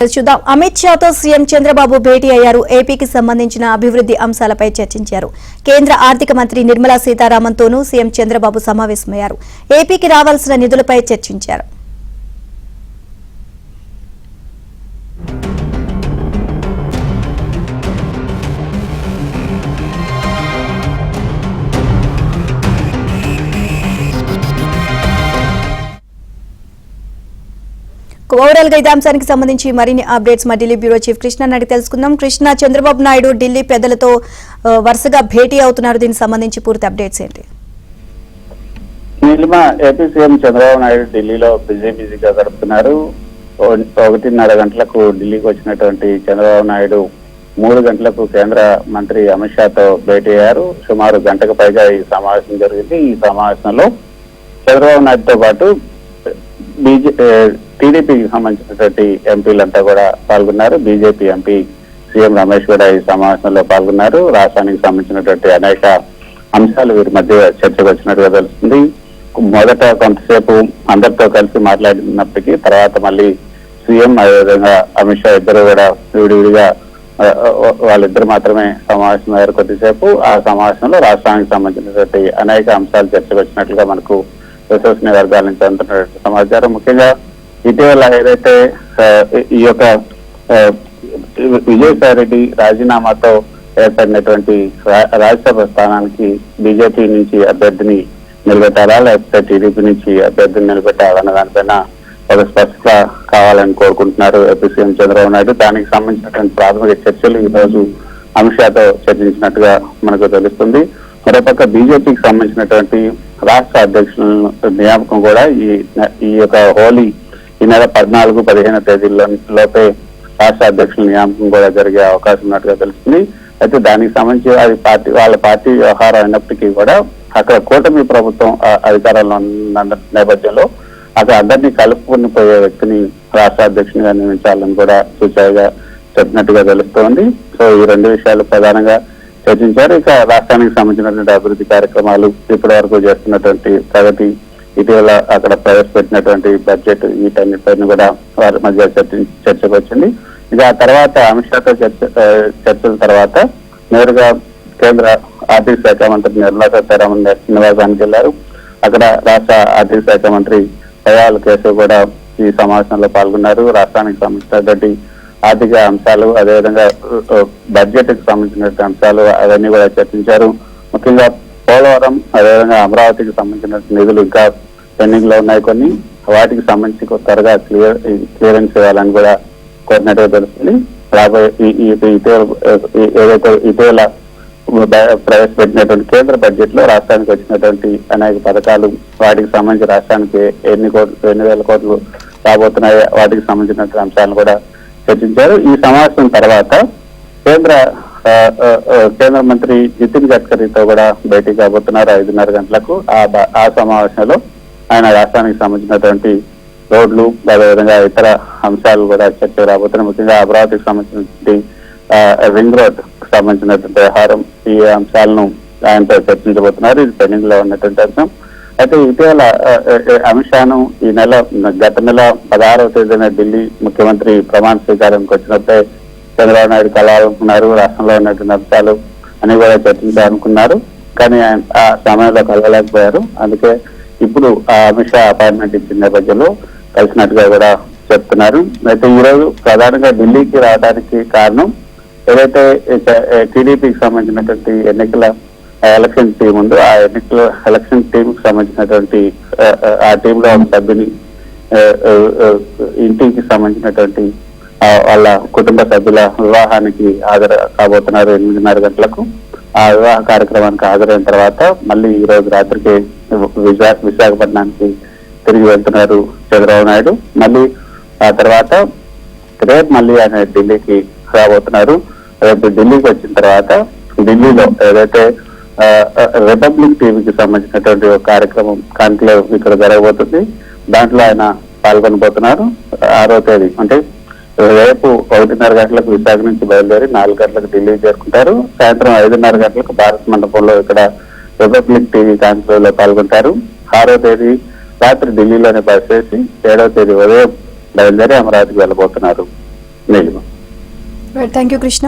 చూద్దాం. అమిత్ షాతో సీఎం చంద్రబాబు భేటీ అయ్యారు. ఏపీకి సంబంధించిన అభివృద్ధి అంశాలపై చర్చించారు. కేంద్ర ఆర్థిక మంత్రి నిర్మలా సీతారామన్తోనూ సీఎం చంద్రబాబు సమావేశమయ్యారు. ఏపీకి రావాల్సిన నిధులపై చర్చించారు. ఓవరాల్ గా ఇదే అంశానికి సంబంధించి మరిన్ని అప్డేట్స్ మా ఢిల్లీ బ్యూరో చీఫ్ కృష్ణ అడిగి తెలుసుకుందాం. కృష్ణ, చంద్రబాబు నాయుడు ఢిల్లీ పెద్దలతో వరుసగా భేటీ అవుతున్నారు. దీనికి సంబంధించి పూర్తి అప్డేట్స్ ఏంటి? ఏపీ సీఎం చంద్రబాబు నాయుడు ఢిల్లీలో బిజీగా గడుపుతున్నారు. 1:30 గంటలకు ఢిల్లీకి వచ్చినటువంటి చంద్రబాబు నాయుడు 3 గంటలకు కేంద్ర మంత్రి అమిత్ షాతో భేటీ అయ్యారు. సుమారు గంటకు పైగా ఈ సమావేశం జరిగింది. ఈ సమావేశంలో చంద్రబాబు నాయుడుతో పాటు టీడీపీకి సంబంధించినటువంటి ఎంపీలంతా కూడా పాల్గొన్నారు. బీజేపీ ఎంపీ సీఎం రమేష్ కూడా ఈ సమావేశంలో పాల్గొన్నారు. రాష్ట్రానికి సంబంధించినటువంటి అనేక అంశాలు వీరి మధ్య చర్చకు వచ్చినట్టుగా తెలుస్తుంది. మొదట కొంతసేపు అందరితో కలిసి మాట్లాడినప్పటికీ తర్వాత మళ్ళీ సీఎం అదేవిధంగా అమిత్ షా ఇద్దరు కూడా విడివిడిగా వాళ్ళిద్దరు మాత్రమే సమావేశమయ్యారు. కొద్దిసేపు ఆ సమావేశంలో రాష్ట్రానికి సంబంధించినటువంటి అనేక అంశాలు చర్చకు వచ్చినట్లుగా మనకు విశ్వసనీయ వర్గాల నుంచి అందుతున్నటువంటి సమాచారం. ముఖ్యంగా ఇటీవల ఏదైతే ఈ యొక్క విజయసాయి రెడ్డి రాజీనామాతో ఏర్పడినటువంటి రాజ్యసభ స్థానానికి బీజేపీ నుంచి అభ్యర్థిని నిలబెట్టాలా లేకపోతే టీడీపీ నుంచి అభ్యర్థిని నిలబెట్టాలన్న దానిపైన ఒక స్పష్టత కావాలని కోరుకుంటున్నారు ఏపీ సీఎం చంద్రబాబు నాయుడు. దానికి సంబంధించినటువంటి ప్రాథమిక చర్చలు ఈ రోజు అమిత్ షాతో చర్చించినట్టుగా మనకు తెలుస్తుంది. మరోపక్క బీజేపీకి సంబంధించినటువంటి రాష్ట్ర అధ్యక్షుల నియామకం కూడా ఈ యొక్క హోలీ ఈ నెల 14-15 తేదీల్లోపే రాష్ట్ర అధ్యక్షుల నియామకం కూడా జరిగే అవకాశం ఉన్నట్టుగా తెలుస్తుంది. అయితే దానికి సంబంధించి అది వాళ్ళ పార్టీ వ్యవహారం అయినప్పటికీ కూడా అక్కడ కూటమి ప్రభుత్వం అధికారంలో ఉన్న నేపథ్యంలో అక్కడ అందరినీ కలుపుకుని పోయే వ్యక్తిని రాష్ట్ర అధ్యక్షునిగా నియమించాలని కూడా సూచనగా చెప్పినట్టుగా తెలుస్తోంది. సో ఈ 2 విషయాలు ప్రధానంగా చర్చించారు. ఇక రాష్ట్రానికి సంబంధించినటువంటి అభివృద్ధి కార్యక్రమాలు ఇప్పటి వరకు చేస్తున్నటువంటి ప్రగతి, ఇటీవల అక్కడ ప్రవేశపెట్టినటువంటి బడ్జెట్, వీటన్నిటిపైన కూడా వారి మధ్య చర్చకు వచ్చింది. ఇక ఆ తర్వాత అమిత్ షాతో చర్చల తర్వాత నేరుగా కేంద్ర ఆర్థిక శాఖ మంత్రి నిర్మలా సీతారామన్ నివాసానికి వెళ్లారు. అక్కడ రాష్ట్ర ఆర్థిక శాఖ మంత్రి దయాళ్ కేశవ్ కూడా ఈ సమావేశంలో పాల్గొన్నారు. రాష్ట్రానికి సంబంధించినటువంటి ఆర్థిక అంశాలు అదేవిధంగా బడ్జెట్ కి సంబంధించినటువంటి అంశాలు అవన్నీ కూడా చర్చించారు. ముఖ్యంగా పోలవరం అదేవిధంగా అమరావతికి సంబంధించిన నిధులు ఇంకా పెండింగ్ లో ఉన్నాయి. కొన్ని వాటికి సంబంధించి త్వరగా క్లియరెన్స్ ఇవ్వాలని కూడా కోరినట్టుగా తెలుస్తుంది. రాబోయే ఏదైతే ఇటీవల ప్రవేశపెట్టినటువంటి కేంద్ర బడ్జెట్ లో రాష్ట్రానికి వచ్చినటువంటి అనేక పథకాలు, వాటికి సంబంధించి రాష్ట్రానికి ఎన్ని వేల కోట్లు రాబోతున్నాయో వాటికి సంబంధించినటువంటి అంశాలను కూడా చర్చించారు. ఈ సమావేశం తర్వాత కేంద్ర మంత్రి నితిన్ గడ్కరీతో కూడా భేటీ కాబోతున్నారు 5:30 గంటలకు. ఆ సమావేశంలో ఆయన రాష్ట్రానికి సంబంధించినటువంటి రోడ్లు అదేవిధంగా ఇతర అంశాలు కూడా చర్చకు రాబోతున్నాయి. ముఖ్యంగా అమరావతికి సంబంధించినటువంటి రింగ్ రోడ్ సంబంధించినటువంటి వ్యవహారం, ఈ అంశాలను ఆయనతో చర్చించబోతున్నారు. ఇది పెండింగ్ లో ఉన్నటువంటి అంశం. అయితే ఇటీవల అమిత్ షాను గత నెల 16వ తేదీన ఢిల్లీ ముఖ్యమంత్రి ప్రమాణ స్వీకారానికి వచ్చినప్పుడే చంద్రబాబు నాయుడు కలవాలనుకున్నారు. రాష్ట్రంలో ఉన్నటువంటి అంశాలు అని కూడా చర్చించాలనుకున్నారు. కానీ ఆ సమయంలో కలవలేకపోయారు. అందుకే ఇప్పుడు అమిత్ షా అపాయింట్మెంట్ ఇచ్చిన నేపథ్యంలో కలిసినట్టుగా కూడా చెప్తున్నారు. అయితే ఈ రోజు ప్రధానంగా ఢిల్లీకి రావడానికి కారణం ఏదైతే టీడీపీకి సంబంధించినటువంటి ఎన్నికల ఎలక్షన్ టీం ఉందో ఆ ఎలక్షన్ టీం కి సంబంధించినటువంటి ఆ టీంలో ఒక సభ్యుని ఇంటికి సంబంధించినటువంటి వాళ్ళ కుటుంబ సభ్యుల వివాహానికి హాజరు కాబోతున్నారు 8:30 గంటలకు. ఆ వివాహ కార్యక్రమానికి హాజరైన తర్వాత మళ్ళీ ఈ రోజు రాత్రికి విశాఖపట్నానికి తిరిగి వెళ్తున్నారు చంద్రబాబు నాయుడు. మళ్ళీ ఆ తర్వాత రేపు మళ్ళీ ఆయన ఢిల్లీకి రాబోతున్నారు. రేపు ఢిల్లీకి వచ్చిన తర్వాత ఢిల్లీలో ఏదైతే రిపబ్లిక్ టీవీకి సంబంధించినటువంటి ఒక కార్యక్రమం కాన్క్లేవ్ ఇక్కడ జరగబోతుంది. దాంట్లో ఆయన పాల్గొనబోతున్నారు. 6వ తేదీ అంటే రేపు 1:30 గంటలకు విశాఖ నుంచి బయలుదేరి 4 గంటలకు ఢిల్లీ చేరుకుంటారు. సాయంత్రం 5:30 గంటలకు భారత్ మండపంలో ఇక్కడ రిపబ్లిక్ టీవీ కాన్క్లేవ్ లో పాల్గొంటారు. 6వ తేదీ రాత్రి ఢిల్లీలోనే బస చేసి 7వ తేదీ ఉదయం బయలుదేరి అమరావతికి వెళ్ళబోతున్నారు. నిజం. Thank you Krishna.